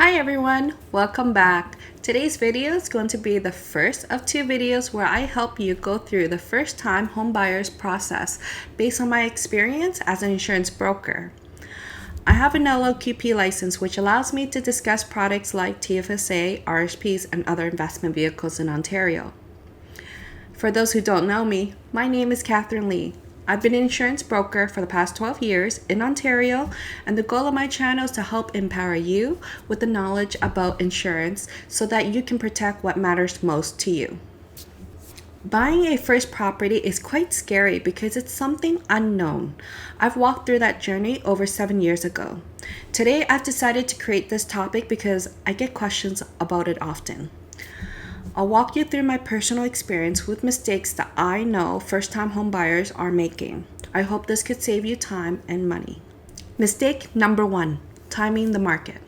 Hi everyone, welcome back. Today's video is going to be the first of two videos where I help you go through the first time home buyers process based on my experience as an insurance broker. I have an LLQP license which allows me to discuss products like TFSA, RRSPs, and other investment vehicles in Ontario. For those who don't know me, my name is Catherine Lee. I've been an insurance broker for the past 12 years in Ontario, and the goal of my channel is to help empower you with the knowledge about insurance so that you can protect what matters most to you. Buying a first property is quite scary because it's something unknown. I've walked through that journey over 7 years ago. Today, I've decided to create this topic because I get questions about it often. I'll walk you through my personal experience with mistakes that I know first-time home buyers are making. I hope this could save you time and money. Mistake number 1, timing the market.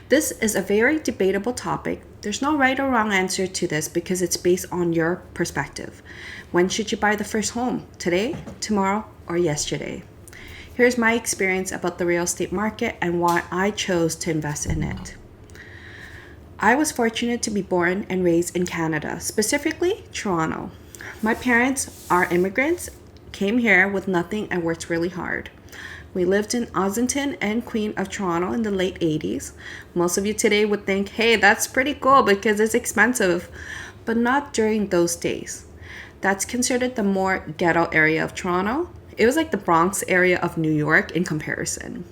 This is a very debatable topic. There's no right or wrong answer to this because it's based on your perspective. When should you buy the first home? Today, tomorrow, or yesterday? Here's my experience about the real estate market and why I chose to invest in it. I was fortunate to be born and raised in Canada, specifically Toronto. My parents are immigrants, came here with nothing and worked really hard. We lived in Ossington and Queen of Toronto in the late 80s. Most of you today would think, hey, that's pretty cool because it's expensive, but not during those days. That's considered the more ghetto area of Toronto. It was like the Bronx area of New York in comparison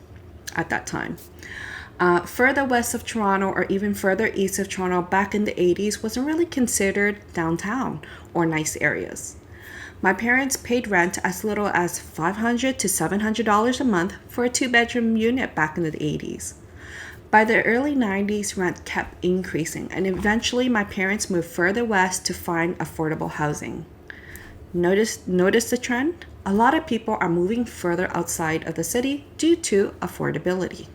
at that time. Further west of Toronto or even further east of Toronto back in the 80s wasn't really considered downtown or nice areas. My parents paid rent as little as $500 to $700 a month for a 2-bedroom unit back in the 80s. By the early 90s, rent kept increasing, and eventually my parents moved further west to find affordable housing. Notice the trend? A lot of people are moving further outside of the city due to affordability.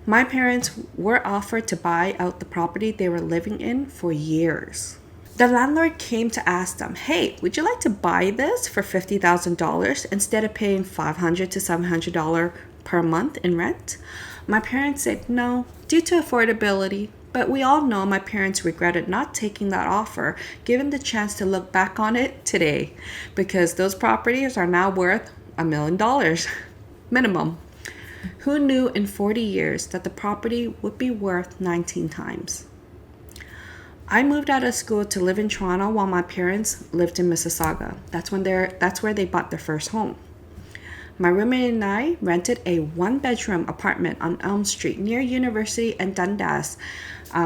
My parents were offered to buy out the property they were living in for years. The landlord came to ask them, hey, would you like to buy this for $50,000 instead of paying $500 to $700 per month in rent? My parents said no, due to affordability, but we all know my parents regretted not taking that offer given the chance to look back on it today because those properties are now worth $1 million minimum. Who knew in 40 years that the property would be worth 19 times? I moved out of school to live in Toronto while my parents lived in Mississauga. That's where they bought their first home. My roommate and I rented a 1-bedroom apartment on Elm Street near University and Dundas,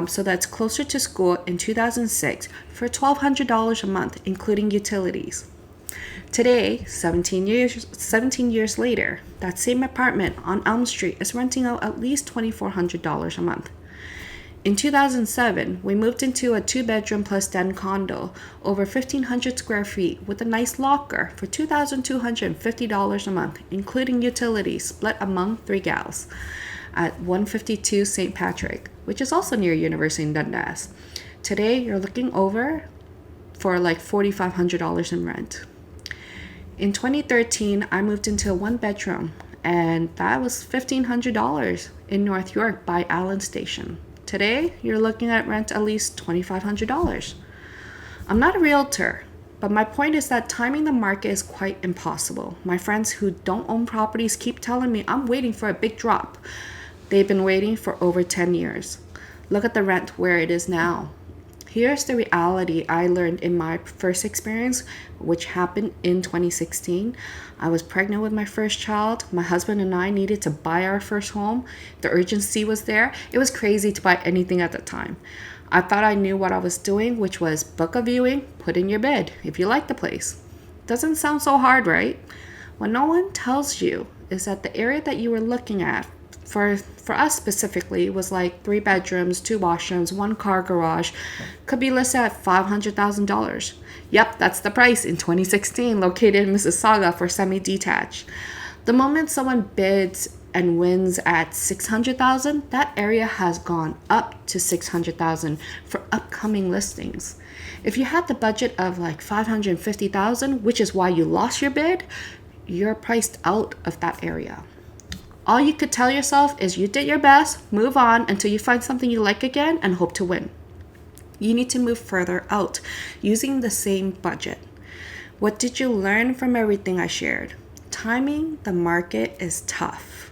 so that's closer to school in 2006 for $1,200 a month, including utilities. Today, 17 years later, that same apartment on Elm Street is renting out at least $2,400 a month. In 2007, we moved into a 2-bedroom plus den condo, over 1,500 square feet, with a nice locker for $2,250 a month, including utilities split among 3 gals, at 152 St. Patrick, which is also near University in Dundas. Today, you're looking over for like $4,500 in rent. In 2013, I moved into a 1-bedroom, and that was $1,500 in North York by Allen Station. Today, you're looking at rent at least $2,500. I'm not a realtor, but my point is that timing the market is quite impossible. My friends who don't own properties keep telling me I'm waiting for a big drop. They've been waiting for over 10 years. Look at the rent where it is now. Here's the reality I learned in my first experience, which happened in 2016. I was pregnant with my first child. My husband and I needed to buy our first home. The urgency was there. It was crazy to buy anything at the time. I thought I knew what I was doing, which was book a viewing, put in your bid if you like the place. Doesn't sound so hard, right? What no one tells you is that the area that you were looking at, for us specifically, was like 3 bedrooms, 2 washrooms, 1 car garage, could be listed at $500,000. Yep, that's the price in 2016, located in Mississauga for semi-detached. The moment someone bids and wins at $600,000, that area has gone up to $600,000 for upcoming listings. If you had the budget of like $550,000, which is why you lost your bid, you're priced out of that area. All you could tell yourself is you did your best, move on until you find something you like again, and hope to win. You need to move further out using the same budget. What did you learn from everything I shared? Timing the market is tough.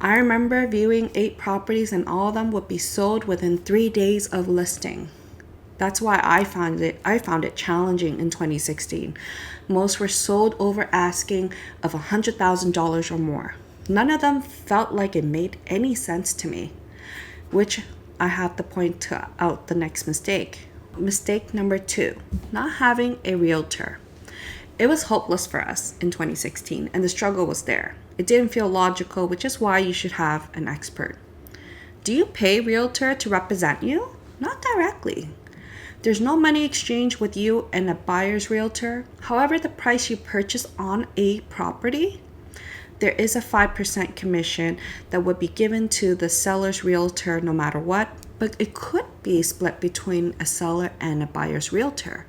I remember viewing 8 properties and all of them would be sold within 3 days of listing. That's why I found it challenging in 2016. Most were sold over asking of $100,000 or more. None of them felt like it made any sense to me, which I have to point out the next mistake. Mistake number 2, not having a realtor. It was hopeless for us in 2016, and the struggle was there. It didn't feel logical, which is why you should have an expert. Do you pay a realtor to represent you? Not directly. There's no money exchange with you and a buyer's realtor. However, the price you purchase on a property, there is a 5% commission that would be given to the seller's realtor no matter what, but it could be split between a seller and a buyer's realtor.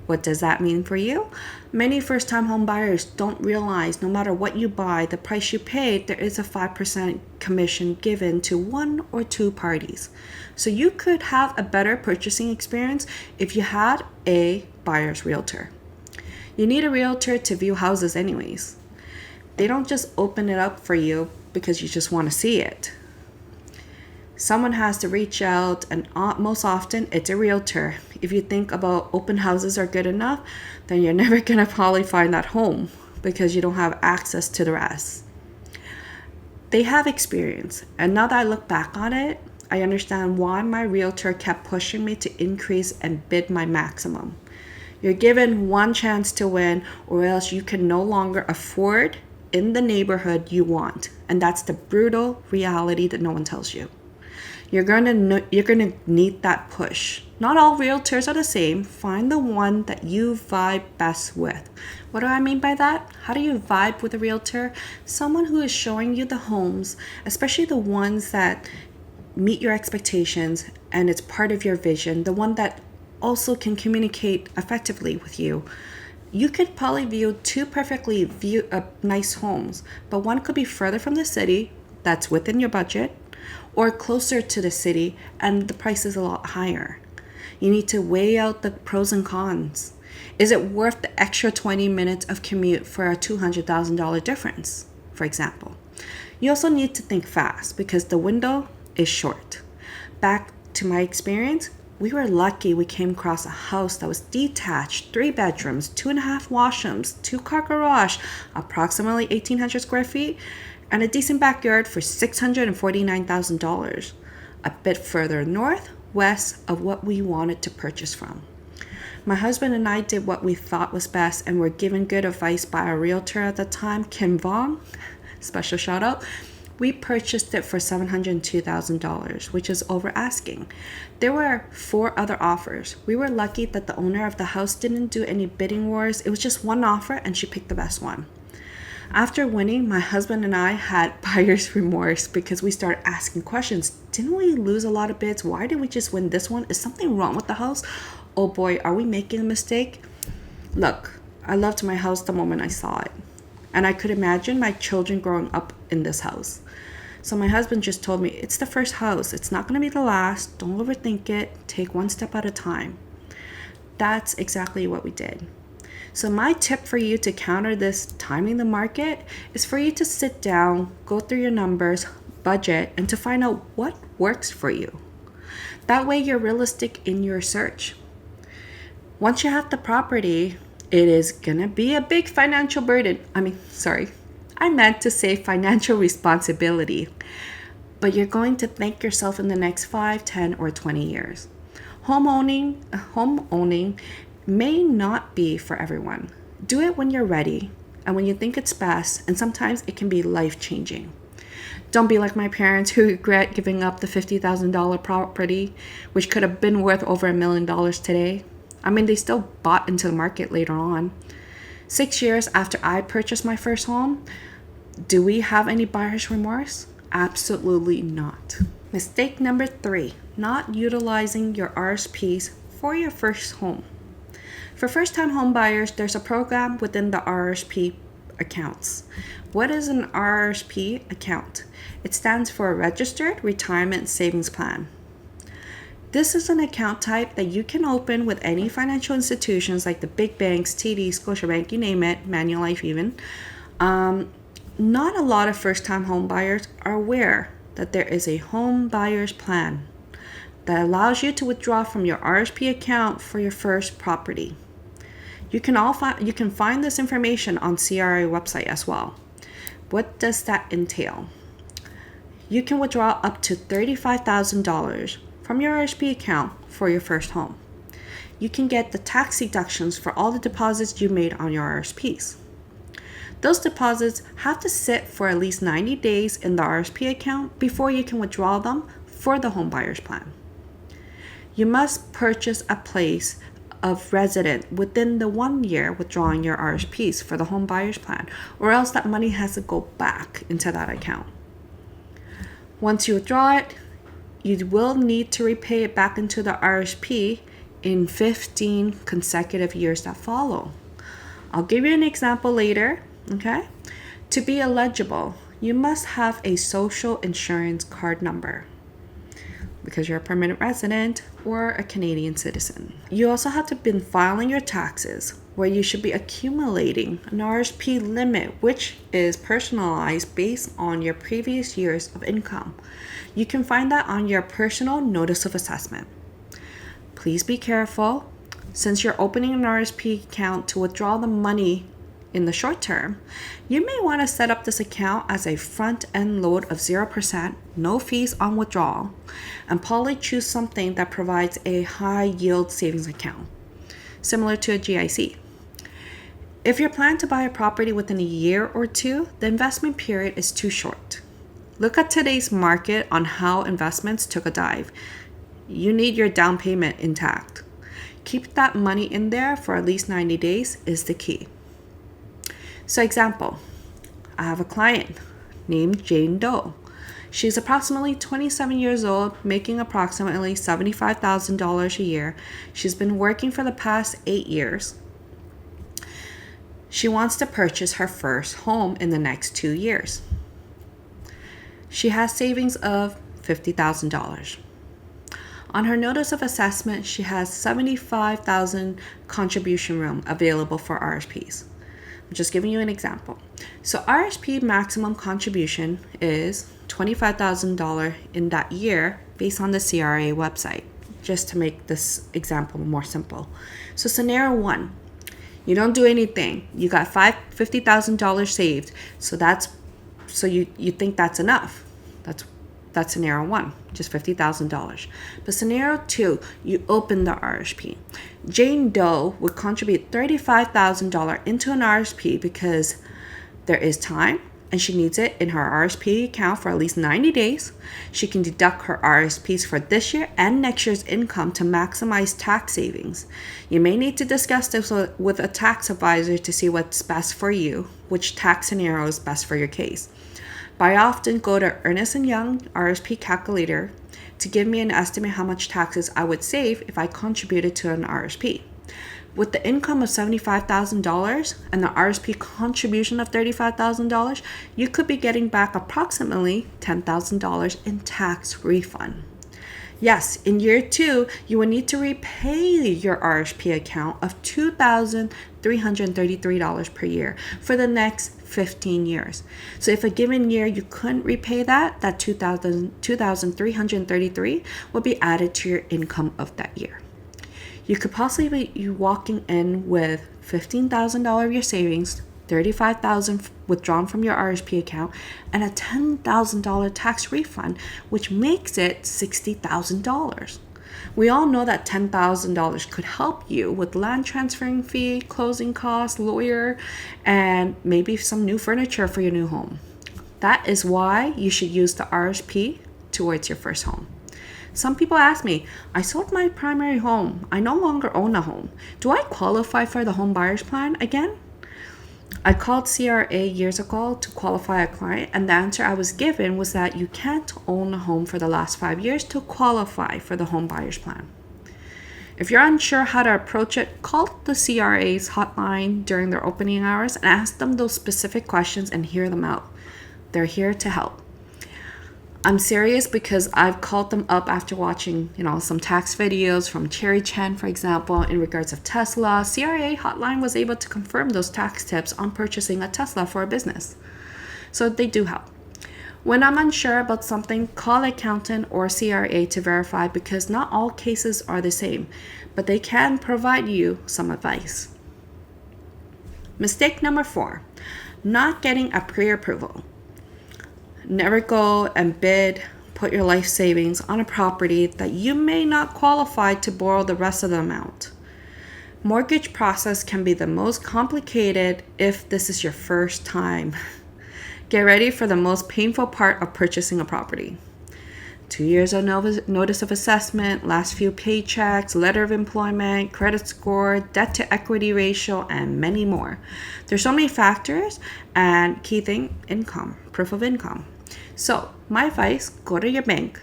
What does that mean for you? Many first-time home buyers don't realize no matter what you buy, the price you paid, there is a 5% commission given to one or two parties. So you could have a better purchasing experience if you had a buyer's realtor. You need a realtor to view houses anyways. They don't just open it up for you because you just want to see it. Someone has to reach out, and most often it's a realtor. If you think about open houses are good enough, then you're never going to probably find that home because you don't have access to the rest. They have experience, and now that I look back on it, I understand why my realtor kept pushing me to increase and bid my maximum. You're given one chance to win, or else you can no longer afford in the neighborhood you want, and that's the brutal reality that no one tells you. You're gonna need that push. Not all realtors are the same. Find the one that you vibe best with. What do I mean by that? How do you vibe with a realtor? Someone who is showing you the homes, especially the ones that meet your expectations and it's part of your vision, the one that also can communicate effectively with you. You could probably view 2 perfectly nice homes, but one could be further from the city, that's within your budget, or closer to the city and the price is a lot higher. You need to weigh out the pros and cons. Is it worth the extra 20 minutes of commute for a $200,000 difference, for example? You also need to think fast because the window is short. Back to my experience, we were lucky we came across a house that was detached, 3 bedrooms, 2.5 washrooms, 2-car garage, approximately 1,800 square feet, and a decent backyard for $649,000, a bit further northwest of what we wanted to purchase from. My husband and I did what we thought was best and were given good advice by our realtor at the time, Kim Vong, special shout out. We purchased it for $702,000, which is over asking. There were 4 other offers. We were lucky that the owner of the house didn't do any bidding wars. It was just one offer and she picked the best one. After winning, my husband and I had buyer's remorse because we started asking questions. Didn't we lose a lot of bids? Why did we just win this one? Is something wrong with the house? Oh boy, are we making a mistake? Look, I loved my house the moment I saw it. And I could imagine my children growing up in this house. So my husband just told me, it's the first house. It's not going to be the last. Don't overthink it. Take one step at a time. That's exactly what we did. So my tip for you to counter this timing the market is for you to sit down, go through your numbers, budget, and to find out what works for you. That way you're realistic in your search. Once you have the property, it is gonna be a big financial burden. I meant to say financial responsibility. But you're going to thank yourself in the next 5, 10, or 20 years. Home owning may not be for everyone. Do it when you're ready and when you think it's best, and sometimes it can be life-changing. Don't be like my parents who regret giving up the $50,000 property, which could have been worth over $1 million today. They still bought into the market later on. 6 years after I purchased my first home, do we have any buyer's remorse? Absolutely not. Mistake number 3, not utilizing your RRSPs for your first home. For first-time home buyers, there's a program within the RRSP accounts. What is an RRSP account? It stands for Registered Retirement Savings Plan. This is an account type that you can open with any financial institutions like the big banks, TD, Scotiabank, you name it, Manulife even. Not a lot of first-time home buyers are aware that there is a home buyer's plan that allows you to withdraw from your RRSP account for your first property. You can find this information on CRA website as well. What does that entail? You can withdraw up to $35,000 from your RRSP account for your first home. You can get the tax deductions for all the deposits you made on your RRSPs. Those deposits have to sit for at least 90 days in the RRSP account before you can withdraw them for the home buyer's plan. You must purchase a place of residence within the 1 year withdrawing your RRSPs for the home buyer's plan, or else that money has to go back into that account. Once you withdraw it, you will need to repay it back into the RRSP in 15 consecutive years that follow. I'll give you an example later, okay? To be eligible, you must have a social insurance card number because you're a permanent resident or a Canadian citizen. You also have to be filing your taxes, where you should be accumulating an RRSP limit, which is personalized based on your previous years of income. You can find that on your personal notice of assessment. Please be careful. Since you're opening an RRSP account to withdraw the money in the short term, you may want to set up this account as a front-end load of 0%, no fees on withdrawal, and probably choose something that provides a high-yield savings account, similar to a GIC. If you're planning to buy a property within a year or two, the investment period is too short. Look at today's market on how investments took a dive. You need your down payment intact. Keep that money in there for at least 90 days is the key. So example, I have a client named Jane Doe. She's approximately 27 years old, making approximately $75,000 a year. She's been working for the past 8 years. She wants to purchase her first home in the next 2 years. She has savings of $50,000. On her notice of assessment, she has $75,000 contribution room available for RRSPs. I'm just giving you an example. So RRSP maximum contribution is $25,000 in that year based on the CRA website, just to make this example more simple. So scenario 1, you don't do anything. You got $50,000 saved. So you think that's enough. That's scenario 1, just $50,000. But scenario 2, you open the RRSP. Jane Doe would contribute $35,000 into an RRSP because there is time and she needs it in her RRSP account for at least 90 days. She can deduct her RRSPs for this year and next year's income to maximize tax savings. You may need to discuss this with a tax advisor to see what's best for you, which tax scenario is best for your case. But I often go to Ernst & Young RRSP calculator to give me an estimate how much taxes I would save if I contributed to an RRSP. With the income of $75,000 and the RRSP contribution of $35,000, you could be getting back approximately $10,000 in tax refund. Yes, in year 2, you will need to repay your RRSP account of $2,333 per year for the next 15 years. So if a given year you couldn't repay that $2,333 will be added to your income of that year. You could possibly be walking in with $15,000 of your savings, $35,000 withdrawn from your RRSP account, and a $10,000 tax refund, which makes it $60,000. We all know that $10,000 could help you with land transferring fee, closing costs, lawyer, and maybe some new furniture for your new home. That is why you should use the RRSP towards your first home. Some people ask me, I sold my primary home. I no longer own a home. Do I qualify for the home buyer's plan again? I called CRA years ago to qualify a client, and the answer I was given was that you can't own a home for the last 5 years to qualify for the home buyer's plan. If you're unsure how to approach it, call the CRA's hotline during their opening hours and ask them those specific questions and hear them out. They're here to help. I'm serious because I've called them up after watching, some tax videos from Cherry Chen, for example, in regards of Tesla. CRA hotline was able to confirm those tax tips on purchasing a Tesla for a business. So they do help. When I'm unsure about something, call accountant or CRA to verify because not all cases are the same, but they can provide you some advice. Mistake number 4, not getting a pre-approval. Never go and put your life savings on a property that you may not qualify to borrow the rest of the amount. Mortgage process can be the most complicated if this is your first time. Get ready for the most painful part of purchasing a property. 2 years of notice of assessment, last few paychecks, letter of employment, credit score, debt to equity ratio, and many more. There's so many factors, and key thing, income, proof of income. So my advice, go to your bank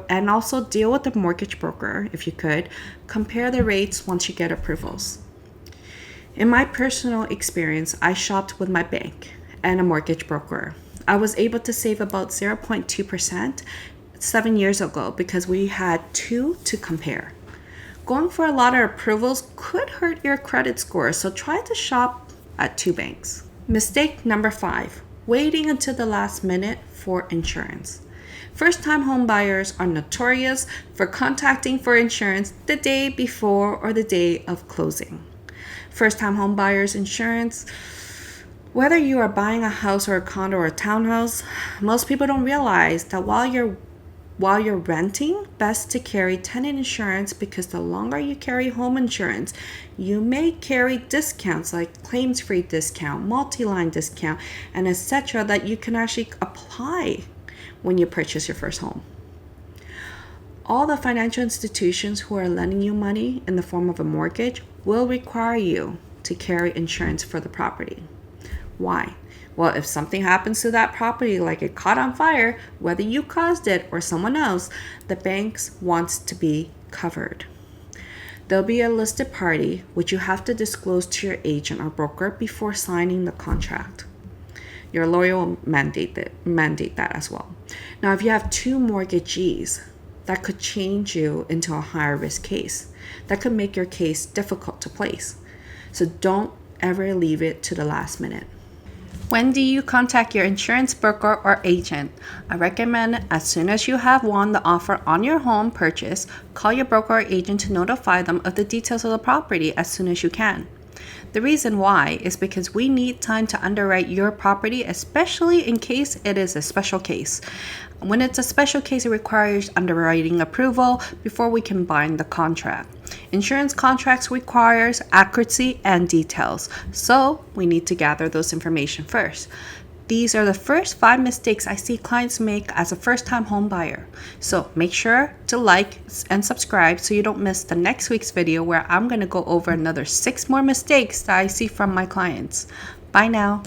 and also deal with the mortgage broker if you could. Compare the rates once you get approvals. In my personal experience, I shopped with my bank and a mortgage broker. I was able to save about 0.2% 7 years ago because we had two to compare. Going for a lot of approvals could hurt your credit score, so try to shop at 2 banks. Mistake number 5, waiting until the last minute for insurance. First-time home buyers are notorious for contacting for insurance the day before or the day of closing. First-time home buyers insurance, whether you are buying a house or a condo or a townhouse, most people don't realize that while you're renting, best to carry tenant insurance because the longer you carry home insurance, you may carry discounts like claims-free discount, multi-line discount, and etc. that you can actually apply when you purchase your first home. All the financial institutions who are lending you money in the form of a mortgage will require you to carry insurance for the property. Why? Well, if something happens to that property, like it caught on fire, whether you caused it or someone else, the banks wants to be covered. There'll be a listed party, which you have to disclose to your agent or broker before signing the contract. Your lawyer will mandate that as well. Now, if you have 2 mortgagees, that could change you into a higher risk case. That could make your case difficult to place. So don't ever leave it to the last minute. When do you contact your insurance broker or agent? I recommend as soon as you have won the offer on your home purchase, call your broker or agent to notify them of the details of the property as soon as you can. The reason why is because we need time to underwrite your property, especially in case it is a special case. When it's a special case, it requires underwriting approval before we can bind the contract. Insurance contracts requires accuracy and details, so we need to gather those information first. These are the first 5 mistakes I see clients make as a first-time home buyer. So make sure to like and subscribe so you don't miss the next week's video where I'm going to go over another 6 more mistakes that I see from my clients. Bye now.